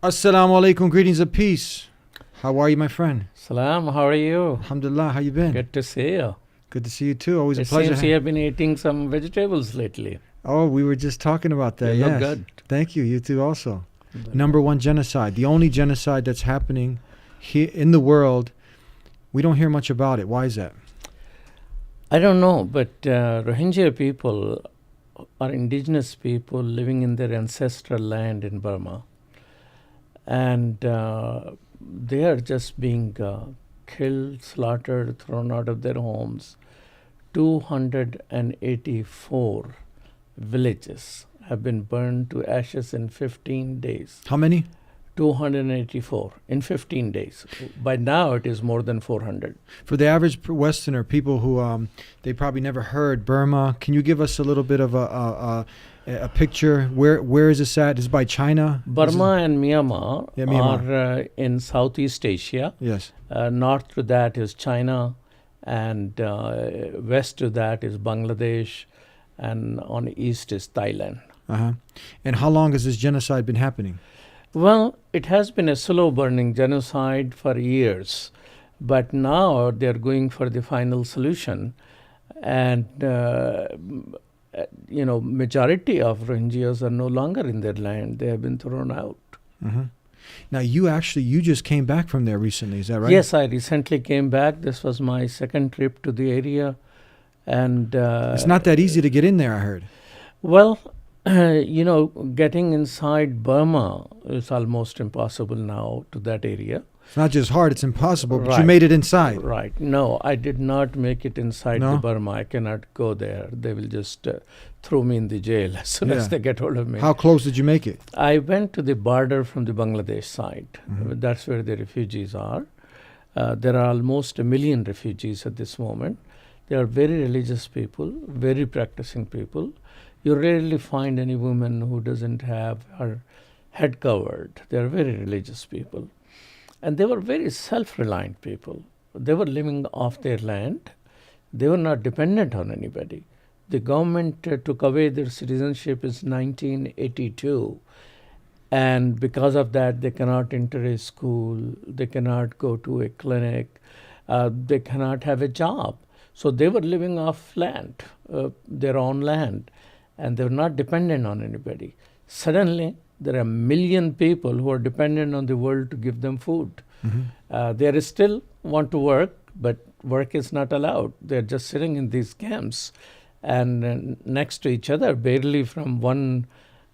Assalamu alaikum, greetings of peace. How are you, my friend? Salam, how are you? Alhamdulillah, how you been? Good to see you. Good to see you too. Always a It pleasure. seems you have been eating some vegetables lately. Oh, we were just talking about that. You Yes. look good. Thank you. You too also. Number one genocide. The only genocide that's happening here in the world. We don't hear much about it. Why is that? I don't know, but Rohingya people are indigenous people living in their ancestral land in Burma. And they are just being killed, slaughtered, thrown out of their homes. 284 villages have been burned to ashes in 15 days. How many? 284 in 15 days. By now, it is more than 400. For the average Westerner, people who they probably never heard Burma, can you give us a little bit of a picture? Where is this at? Is it by China? Burma and Myanmar, Myanmar. are in Southeast Asia. Yes. North to that is China, and west to that is Bangladesh, and on east is Thailand. Uh-huh. And how long has this genocide been happening? Well, it has been a slow burning genocide for years, but now they're going for the final solution. And, majority of Rohingyas are no longer in their land. They have been thrown out. Uh-huh. Now, you just came back from there recently, is that right? Yes, I recently came back. This was my second trip to the area. And it's not that easy to get in there, I heard. Well, getting inside Burma is almost impossible now to that area. It's not just hard, it's impossible, but you Right. made it inside. Right. No, I did not make it inside No? the Burma. I cannot go there. They will just throw me in the jail as soon as Yeah. they get hold of me. How close did you make it? I went to the border from the Bangladesh side. That's where the refugees are. There are almost 1 million refugees at this moment. They are very religious people, very practicing people. You rarely find any woman who doesn't have her head covered. They are very religious people. And they were very self-reliant people. They were living off their land. They were not dependent on anybody. The government took away their citizenship in 1982. And because of that, they cannot enter a school. They cannot go to a clinic. They cannot have a job. So they were living off land, their own land. And they were not dependent on anybody. Suddenly, there are 1 million people who are dependent on the world to give them food. They still want to work, but work is not allowed. They're just sitting in these camps and next to each other, barely from one.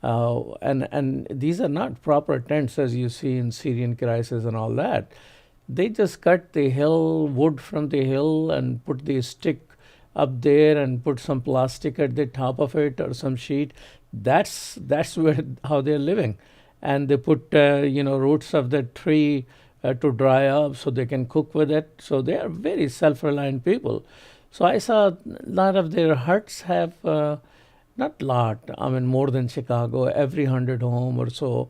And these are not proper tents as you see in Syrian crisis and all that. They just cut the wood from the hill and put the stick up there and put some plastic at the top of it or some sheet. That's how they're living. And they put roots of the tree to dry up so they can cook with it. So they are very self-reliant people. So I saw a lot of their huts have, not lot, I mean more than Chicago, every 100 home or so.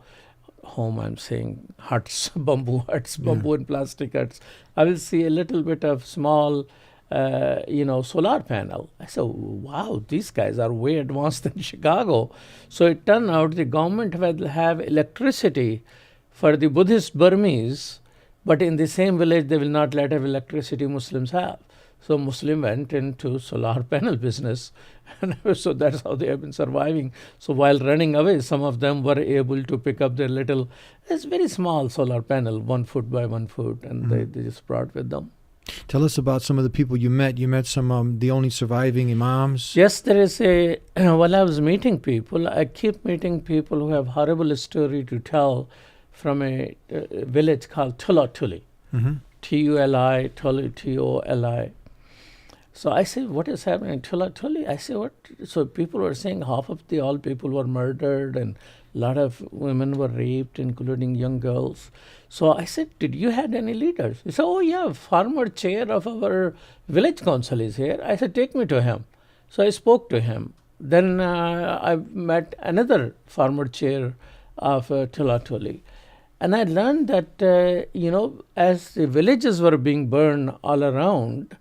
Home, I'm saying huts, bamboo and plastic huts. I will see a little bit of small solar panel. I said, wow, these guys are way advanced in Chicago. So it turned out the government will have electricity for the Buddhist Burmese, but in the same village they will not let have electricity Muslims have. So Muslim went into solar panel business, and so that's how they have been surviving. So while running away, some of them were able to pick up their it's very small solar panel, 1 foot by 1 foot, and they just brought with them. Tell us about some of the people you met. You met some the only surviving imams. Yes, there is while I was meeting people, I keep meeting people who have horrible story to tell from a village called Tuli, Tuli. Tuli, Toli. So I say, what is happening in Tuli? I say, what? So people were saying half of all people were murdered and a lot of women were raped, including young girls. So I said, did you had any leaders? He said, oh yeah, former chair of our village council is here. I said, take me to him. So I spoke to him. Then I met another former chair of Tuli. And I learned that, as the villages were being burned all around,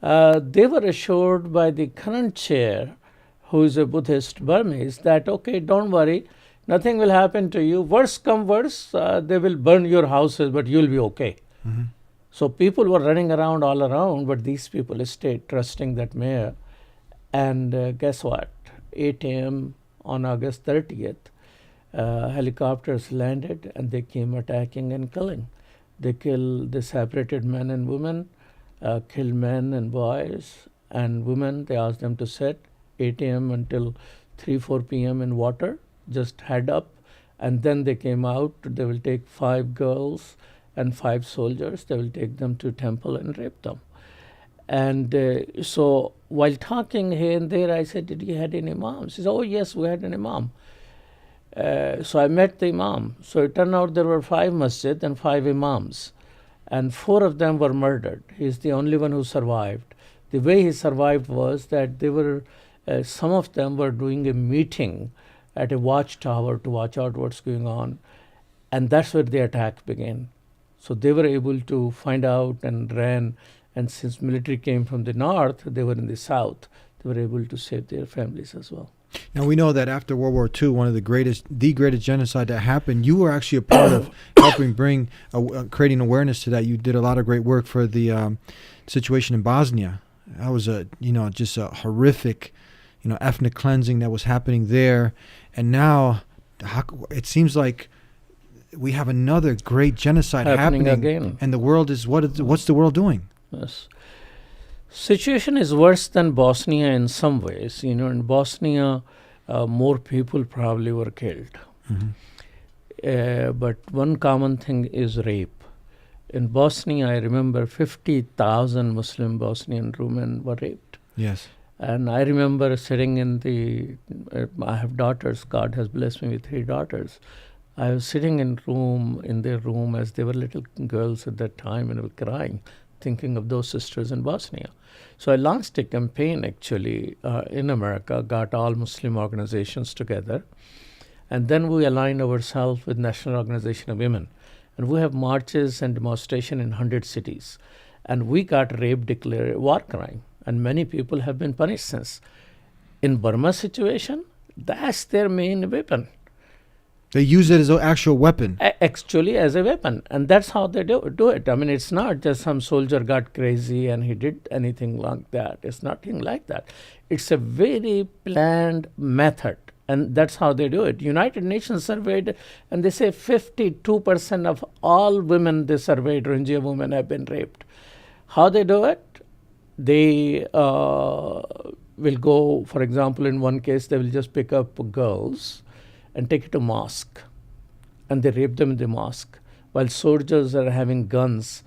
they were assured by the current chair, who is a Buddhist Burmese, that, okay, don't worry, nothing will happen to you. Worst come worst, they will burn your houses, but you'll be okay. Mm-hmm. So people were running around all around, but these people stayed trusting that mayor. And guess what? 8 a.m. on August 30th, helicopters landed and they came attacking and killing. They separated men and women, killed men and boys and women. They asked them to sit 8 a.m. until 4 p.m. in water, just head up. And then they came out. They will take 5 girls and 5 soldiers. They will take them to temple and rape them. And so while talking here and there, I said, did you had any imams? He said, oh, yes, we had an imam. So I met the imam. So it turned out there were 5 masjid and 5 imams. And 4 of them were murdered. He's the only one who survived. The way he survived was that they were, some of them were doing a meeting at a watchtower to watch out what's going on. And that's where the attack began. So they were able to find out and ran. And since military came from the north, they were in the south. They were able to save their families as well. Now, we know that after World War II, one of the greatest genocide that happened, you were actually a part of helping bring, creating awareness to that. You did a lot of great work for the situation in Bosnia. That was just a horrific, ethnic cleansing that was happening there. And now it seems like we have another great genocide happening again. And the world is, what's the world doing? Yes. Situation is worse than Bosnia in some ways. In Bosnia, more people probably were killed. Mm-hmm. But one common thing is rape. In Bosnia, I remember 50,000 Muslim Bosnian women were raped. Yes. And I remember sitting in I have daughters. God has blessed me with 3 daughters. I was sitting in their room as they were little girls at that time and they were crying, thinking of those sisters in Bosnia. So I launched a campaign actually in America, got all Muslim organizations together, and then we aligned ourselves with National Organization of Women. And we have marches and demonstration in 100 cities. And we got rape declared a war crime, and many people have been punished since. In Burma situation, that's their main weapon. They use it as an actual weapon. Actually, as a weapon. And that's how they do it. I mean, it's not just some soldier got crazy and he did anything like that. It's nothing like that. It's a very planned method. And that's how they do it. United Nations surveyed, and they say 52% of all women they surveyed, Rohingya women, have been raped. How they do it? They will go, for example, in one case, they will just pick up girls and take it to mosque, and they rape them in the mosque, while soldiers are having guns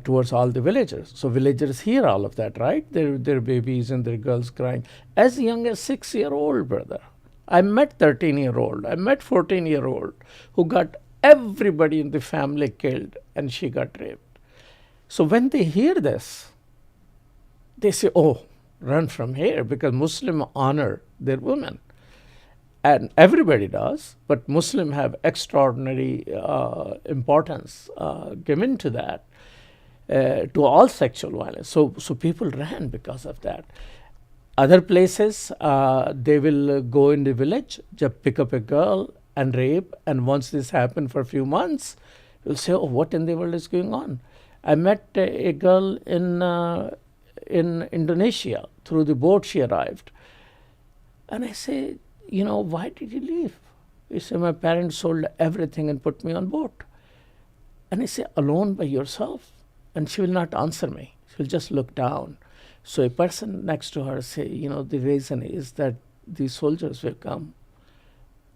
towards all the villagers. So villagers hear all of that, right? Their babies and their girls crying. As young as 6-year-old, brother. I met 13-year-old. I met 14-year-old who got everybody in the family killed, and she got raped. So when they hear this, they say, oh, run from here, because Muslims honor their women. And everybody does, but Muslims have extraordinary importance given to that, to all sexual violence. So people ran because of that. Other places, they will go in the village, just pick up a girl and rape. And once this happened for a few months, you'll say, oh, what in the world is going on? I met a girl in Indonesia. Through the boat she arrived. And I say, why did you leave? He said, my parents sold everything and put me on boat. And I say, alone by yourself? And she will not answer me. She will just look down. So a person next to her say, the reason is that these soldiers will come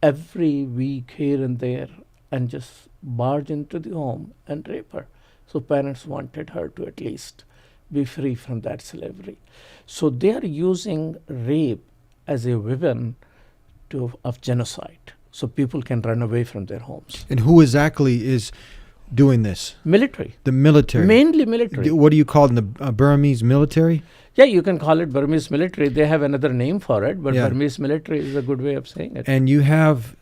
every week here and there and just barge into the home and rape her. So parents wanted her to at least be free from that slavery. So they are using rape as a weapon of genocide, so people can run away from their homes. And who exactly is doing this? Military. The military. Mainly military. What do you call them, the Burmese military? Yeah, you can call it Burmese military. They have another name for it, but Yeah. Burmese military is a good way of saying it. And you have,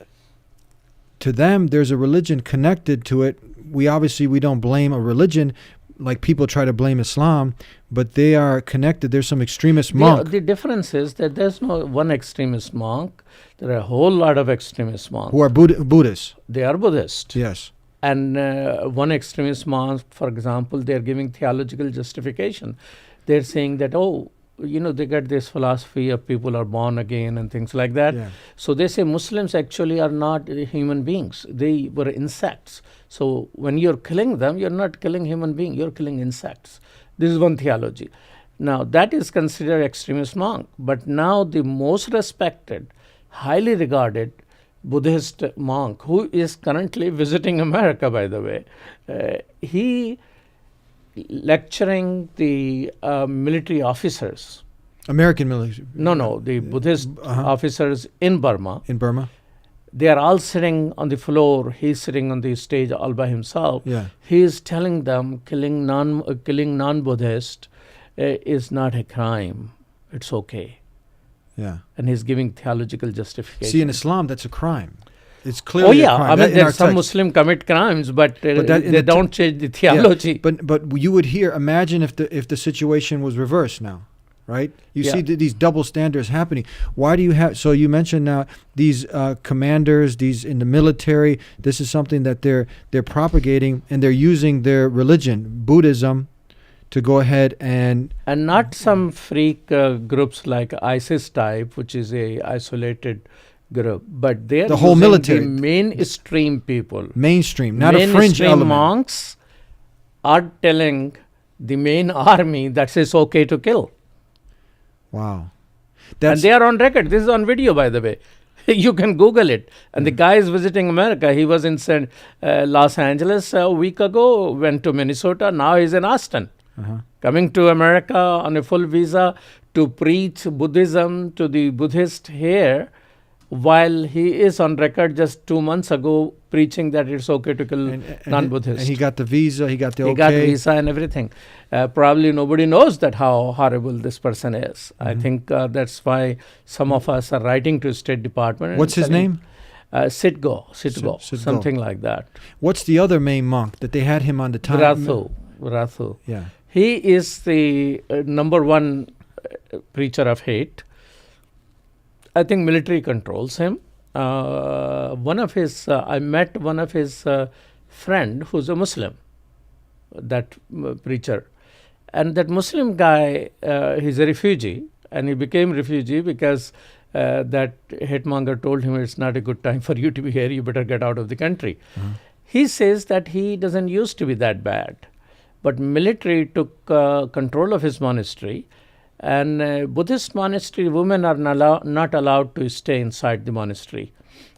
to them, there's a religion connected to it. We don't blame a religion. like people try to blame Islam, but they are connected. There's some extremist monk. The difference is that there's no one extremist monk. There are a whole lot of extremist monks. Who are Buddhists. They are Buddhist. Yes. And one extremist monk, for example, they're giving theological justification. They're saying that, they get this philosophy of people are born again and things like that. Yeah. So they say Muslims actually are not human beings. They were insects. So when you're killing them, you're not killing human beings, you're killing insects. This is one theology. Now, that is considered extremist monk. But now the most respected, highly regarded Buddhist monk, who is currently visiting America, by the way, he lecturing the military officers. American military. No, the Buddhist officers in Burma. In Burma. They are all sitting on the floor. He's sitting on the stage all by himself. Yeah. He is telling them killing non-Buddhist is not a crime. It's okay. Yeah. And he's giving theological justification. See, in Islam, that's a crime. It's clearly a crime. I mean, there's some Muslim commit crimes, but they don't change the theology. Yeah, but you would hear. Imagine if the situation was reversed now, right? You see these double standards happening. Why do you have? So you mentioned now these commanders, these in the military. This is something that they're propagating, and they're using their religion, Buddhism, to go ahead and not some freak groups like ISIS type, which is a isolated group, but they're the whole military, the mainstream people, mainstream, not a fringe element. Monks are telling the main army that it's okay to kill. Wow, and they are on record. This is on video, by the way. You can Google it. And the guy is visiting America. He was in Los Angeles a week ago, went to Minnesota. Now he's in Austin. Coming to America on a full visa to preach Buddhism to the Buddhist here, while he is on record just 2 months ago preaching that it's okay to kill non-Buddhists. And he got the visa, he got the okay. He got visa and everything. Probably nobody knows that how horrible this person is. I think that's why some of us are writing to State Department. What's his name? Sitgo, Sitgo, something like that. What's the other main monk that they had him on the time? Rathu. Yeah. He is the number one preacher of hate. I think military controls him. I met one of his friend who's a Muslim, that preacher. And that Muslim guy, he's a refugee, and he became refugee because that hatemonger told him it's not a good time for you to be here, you better get out of the country. He says that he doesn't used to be that bad. But military took control of his monastery, and Buddhist monastery women are not allowed to stay inside the monastery.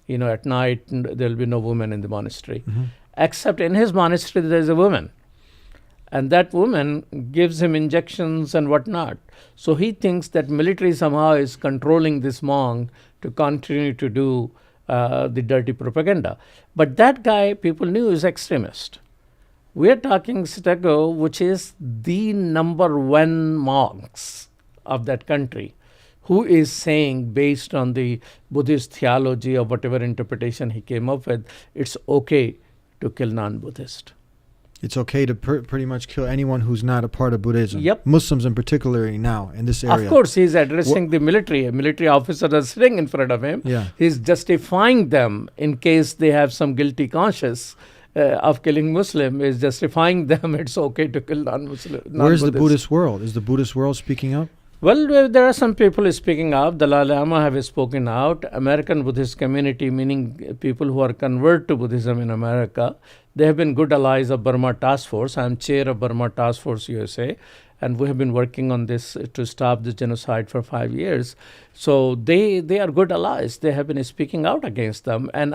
At night there will be no women in the monastery, except in his monastery there is a woman, and that woman gives him injections and whatnot. So he thinks that military somehow is controlling this monk to continue to do the dirty propaganda. But that guy, people knew, is extremist. We're talking Sitgo, which is the number one monks of that country, who is saying, based on the Buddhist theology or whatever interpretation he came up with, it's okay to kill non-Buddhist. It's okay to pretty much kill anyone who's not a part of Buddhism. Yep. Muslims in particular now in this area. Of course, he's addressing the military. A military officer is sitting in front of him. Yeah. He's justifying them in case they have some guilty conscience of killing Muslim, is justifying them. It's okay to kill non-Muslim. Where's the Buddhist world? Is the Buddhist world speaking up? Well, there are some people speaking up. Dalai Lama have spoken out. American Buddhist community, meaning people who are converted to Buddhism in America, they have been good allies of Burma Task Force. I'm chair of Burma Task Force USA, and we have been working on this to stop the genocide for 5 years. So they are good allies. They have been speaking out against them. And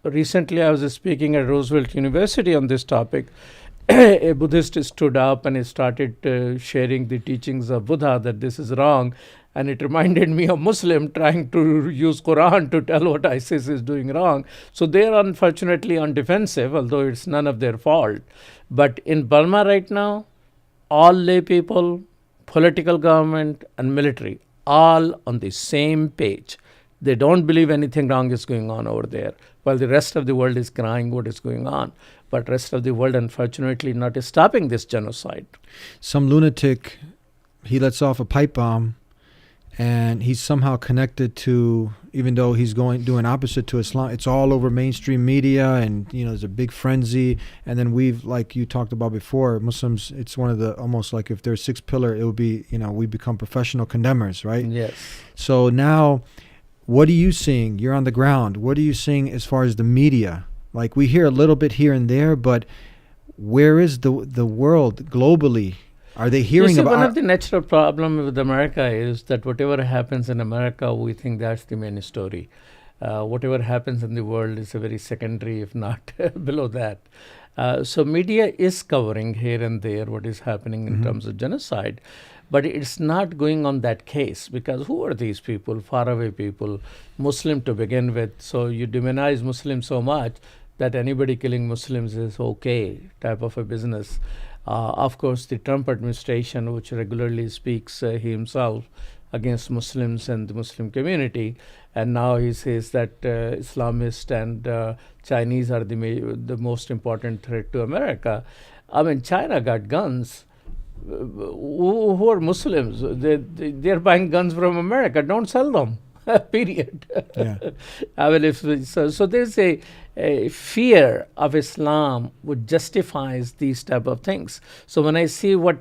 recently I was speaking at Roosevelt University on this topic. A Buddhist stood up and he started sharing the teachings of Buddha, that this is wrong. And it reminded me of Muslim trying to use Quran to tell what ISIS is doing wrong. So they are unfortunately on defensive, although it's none of their fault. But in Burma right now, all lay people, political government and military, all on the same page. They don't believe anything wrong is going on over there, while the rest of the world is crying what is going on. but rest of the world, unfortunately, not stopping this genocide. Some lunatic, he lets off a pipe bomb, and he's somehow connected to, even though he's doing opposite to Islam, it's all over mainstream media, and there's a big frenzy. And then like you talked about before, Muslims, it's one of the, almost like if there's 6 pillar, it would be, we become professional condemners, right? Yes. So now, what are you seeing? You're on the ground. What are you seeing as far as the media? Like, we hear a little bit here and there, but where is the world globally? Are they hearing about? One of the natural problems with America is that whatever happens in America, we think that's the main story. Whatever happens in the world is a very secondary, if not below that. So media is covering here and there what is happening in terms of genocide, but it's not going on that case, because who are these people, faraway people, Muslim to begin with? So you demonize Muslims so much that anybody killing Muslims is okay, type of a business. Of course, the Trump administration, which regularly speaks he himself against Muslims and the Muslim community, and now he says that Islamists and Chinese are the most important threat to America. I mean, China got guns. Who are Muslims? They're buying guns from America. Don't sell them. Period. Yeah. I mean, so there's a fear of Islam which justifies these type of things. So when I see what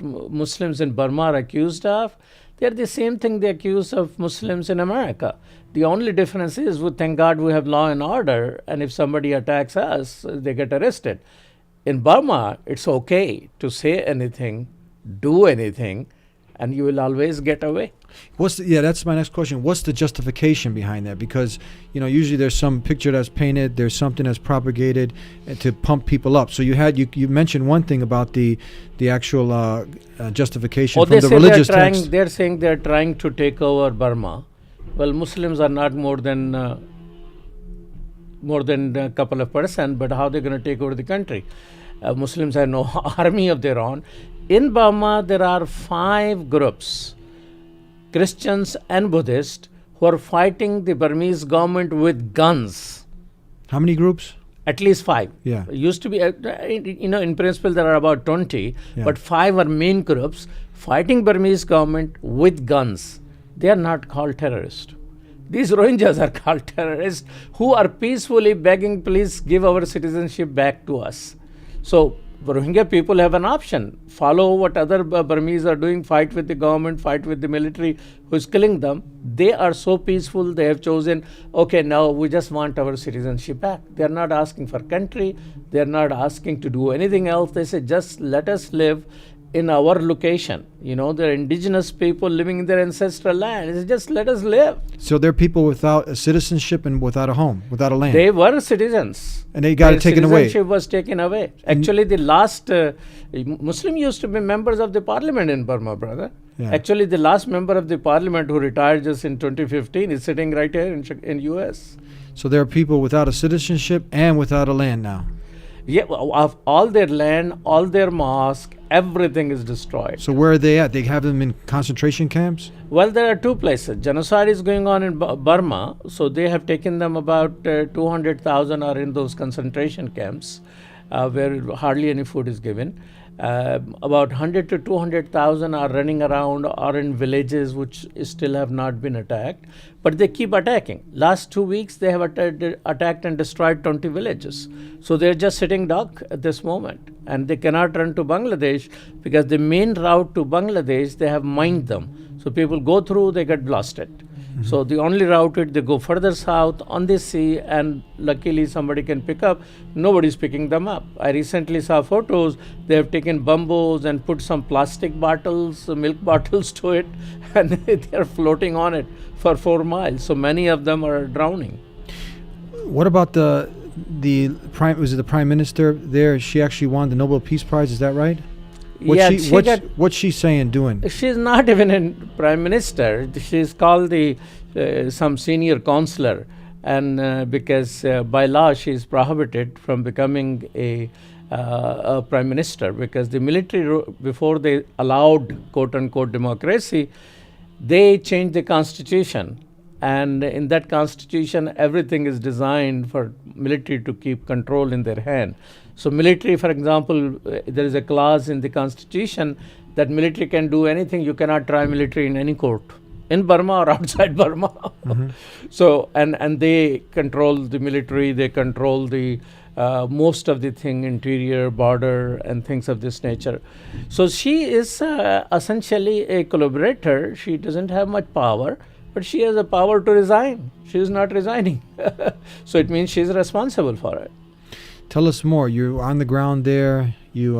Muslims in Burma are accused of, they're the same thing they accuse of Muslims in America. The only difference is, thank God we have law and order, and if somebody attacks us, they get arrested. In Burma, it's okay to say anything, do anything, and you will always get away. That's my next question. What's the justification behind that? Because usually there's some picture that's painted, there's something that's propagated to pump people up. So you mentioned one thing about the actual justification from the religious text. They're saying they're trying to take over Burma. Well, Muslims are not more than a couple of percent, but how they're going to take over the country? Muslims have no army of their own. In Burma, there are 5 groups, Christians and Buddhists, who are fighting the Burmese government with guns. How many groups? At least 5. Yeah. It used to be, in principle, there are about 20, but 5 are main groups fighting Burmese government with guns. They are not called terrorists. These Rohingyas are called terrorists who are peacefully begging, please give our citizenship back to us. So Rohingya people have an option. Follow what other Burmese are doing, fight with the government, fight with the military who is killing them. They are so peaceful, they have chosen, okay, now we just want our citizenship back. They are not asking for country. They are not asking to do anything else. They say, just let us live in our location. They're indigenous people living in their ancestral land. It's just let us live. So they're people without a citizenship and without a home, without a land. They were citizens. And they got it taken away. Citizenship was taken away. Actually, the last Muslim used to be members of the parliament in Burma, brother. Yeah. Actually, the last member of the parliament who retired just in 2015 is sitting right here in U.S. So there are people without a citizenship and without a land now. Yeah, of all their land, all their mosque, everything is destroyed. So where are they at? They have them in concentration camps? Well, there are 2 places. Genocide is going on in Burma, so they have taken them about 200,000 are in those concentration camps where hardly any food is given. About 100 to 200,000 are running around or in villages which still have not been attacked, but they keep attacking. Last 2 weeks, they have attacked and destroyed 20 villages. So they're just sitting duck at this moment, and they cannot run to Bangladesh because the main route to Bangladesh, they have mined them. So people go through, they get blasted. So the only route they go further south on the sea, and luckily somebody can pick up. Nobody's picking them up. I recently saw photos. They have taken bamboos and put some plastic bottles, milk bottles to it, and they're floating on it for 4 miles. So many of them are drowning. What about the prime minister there? She actually won the Nobel Peace Prize. Is that right? What's she saying, doing? She's not even a prime minister. She's called some senior counselor, and because by law she's prohibited from becoming a prime minister, because the military, before they allowed quote unquote democracy, they changed the constitution, And in that constitution, everything is designed for military to keep control in their hand. So military, for example, there is a clause in the constitution that military can do anything. You cannot try military in any court, in Burma or outside Burma. Mm-hmm. So, and they control the military, they control the most of the thing, interior, border, and things of this nature. So she is essentially a collaborator. She doesn't have much power, but she has the power to resign. She is not resigning. So it means she is responsible for it. Tell us more. You're on the ground there. You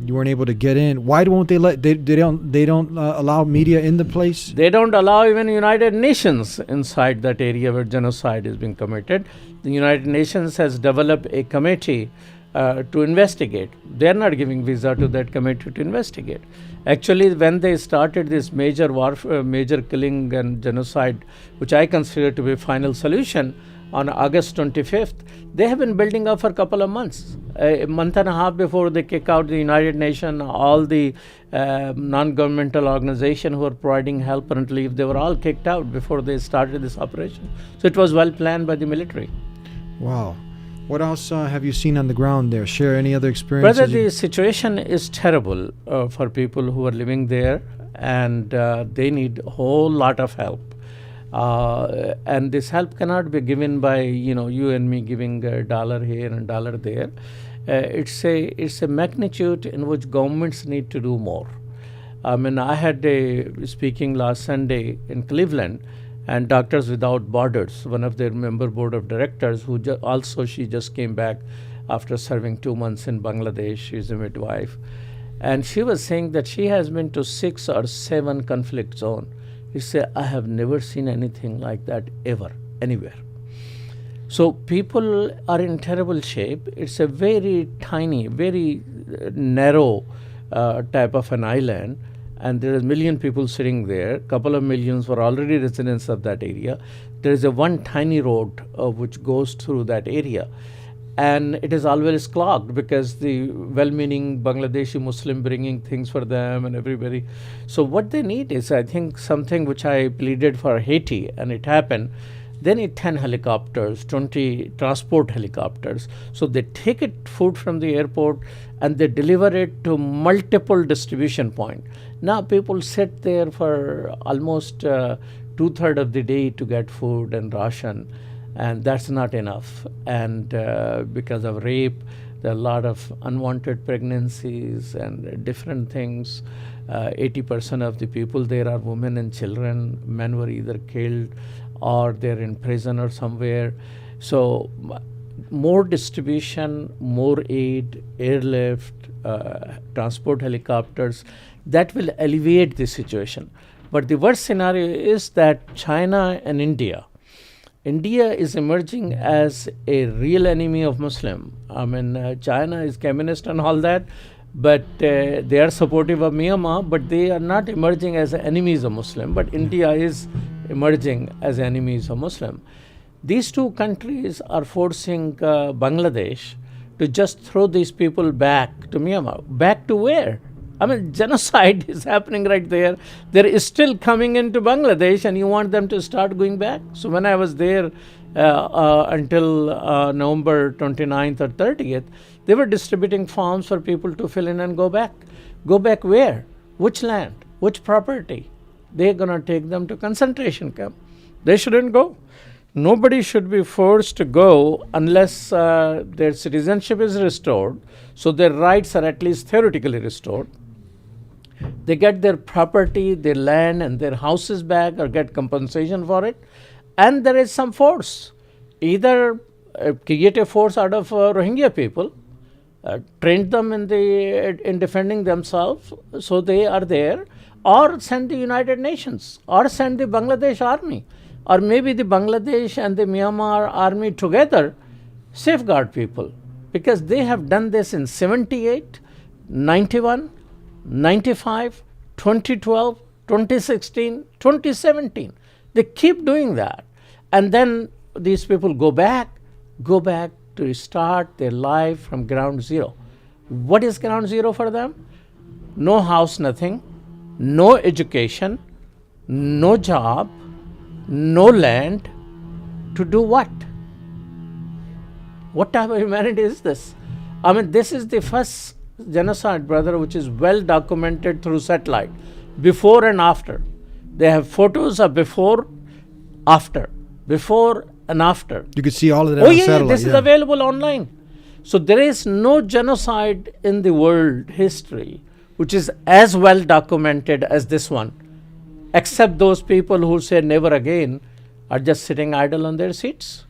weren't able to get in. Why won't they let? They don't allow media in the place. They don't allow even United Nations inside that area where genocide is being committed. The United Nations has developed a committee to investigate. They are not giving visa to that committee to investigate. Actually, when they started this major warfare, major killing and genocide, which I consider to be a final solution, on August 25th, they have been building up for a couple of months. A month and a half before they kick out the United Nations, all the non-governmental organizations who are providing help and relief, they were all kicked out before they started this operation. So it was well planned by the military. Wow. What else have you seen on the ground there? Share any other experiences? Brother, the situation is terrible for people who are living there, and they need a whole lot of help. And this help cannot be given by you and me giving $1 here and $1 there. It's a magnitude in which governments need to do more. I mean, I had a speaking last Sunday in Cleveland, and Doctors Without Borders, one of their member board of directors, who she just came back after serving 2 months in Bangladesh. She's a midwife, and she was saying that she has been to 6 or 7 conflict zones. He said, I have never seen anything like that ever, anywhere. So people are in terrible shape. It's a very tiny, very narrow type of an island, and there is 1 million people sitting there. A couple of millions were already residents of that area. There is a one tiny road which goes through that area. And it is always clogged because the well-meaning Bangladeshi Muslim bringing things for them and everybody. So what they need is, I think, something which I pleaded for Haiti, and it happened. They need 10 helicopters, 20 transport helicopters. So they take food from the airport and they deliver it to multiple distribution points. Now people sit there for almost 2/3 of the day to get food and ration. And that's not enough. And because of rape, there are a lot of unwanted pregnancies and different things. 80% of the people there are women and children. Men were either killed or they're in prison or somewhere. So more distribution, more aid, airlift, transport helicopters, that will alleviate the situation. But the worst scenario is that China and India is emerging as a real enemy of Muslim. I mean, China is communist and all that, but they are supportive of Myanmar, but they are not emerging as enemies of Muslim. But India is emerging as enemies of Muslim. These two countries are forcing Bangladesh to just throw these people back to Myanmar. Back to where? I mean, genocide is happening right there. They're still coming into Bangladesh, and you want them to start going back? So when I was there until November 29th or 30th, they were distributing forms for people to fill in and go back. Go back where? Which land? Which property? They're going to take them to concentration camp. They shouldn't go. Nobody should be forced to go unless their citizenship is restored, so their rights are at least theoretically restored. They get their property, their land, and their houses back, or get compensation for it. And there is some force. Either create a force out of Rohingya people, train them in defending themselves, so they are there, or send the United Nations, or send the Bangladesh army, or maybe the Bangladesh and the Myanmar army together safeguard people. Because they have done this in 78, 91, 95, 2012, 2016, 2017. They keep doing that. And then these people go back to restart their life from ground zero. What is ground zero for them? No house, nothing, no education, no job, no land, to do what? What type of humanity is this? I mean, this is the first genocide, brother, which is well documented through satellite, before and after. They have photos of before and after. You could see all of that Oh on yeah, satellite. this is available online. So there is no genocide in the world history which is as well documented as this one, except those people who say never again are just sitting idle on their seats.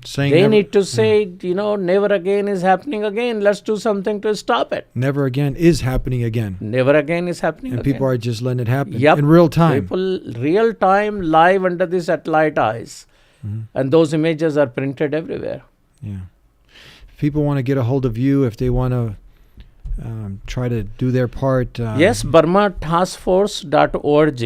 Saying They never, need to say, never again is happening again. Let's do something to stop it. never again is happening again. Never again is happening And again. people are just letting it happen Yep. in real time. People, real time, live under the satellite eyes. And those images are printed everywhere. Yeah. If people want to get a hold of you, if they want to try to do their part. Yes, burmataskforce.org,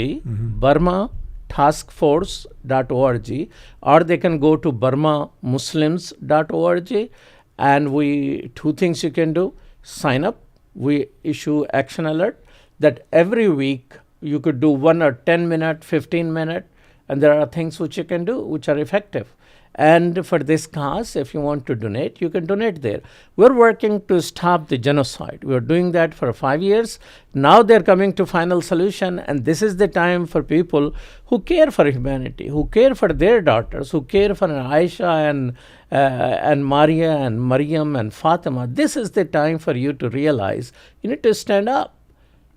burmataskforce.org, or they can go to burmamuslims.org, and two things you can do. Sign up. We issue action alert that every week you could do 1 or 10 minute, 15 minute, and there are things which you can do which are effective. And for this cause, if you want to donate, you can donate there. We're working to stop the genocide. We're doing that for 5 years. Now they're coming to final solution, and this is the time for people who care for humanity, who care for their daughters, who care for Aisha and Maria and Maryam and Fatima. This is the time for you to realize you need to stand up.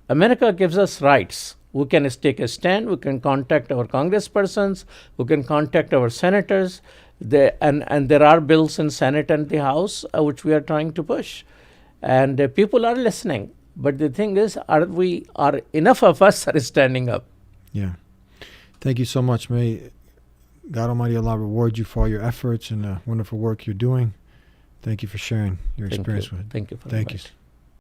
America gives us rights. We can take a stand. We can contact our congresspersons. We can contact our senators. And there are bills in Senate and the House which we are trying to push. And people are listening. But the thing is, are enough of us are standing up? Yeah. Thank you so much. May God Almighty Allah reward you for all your efforts and the wonderful work you're doing. Thank you for sharing your experience with it. Thank you for Thank you. inviting.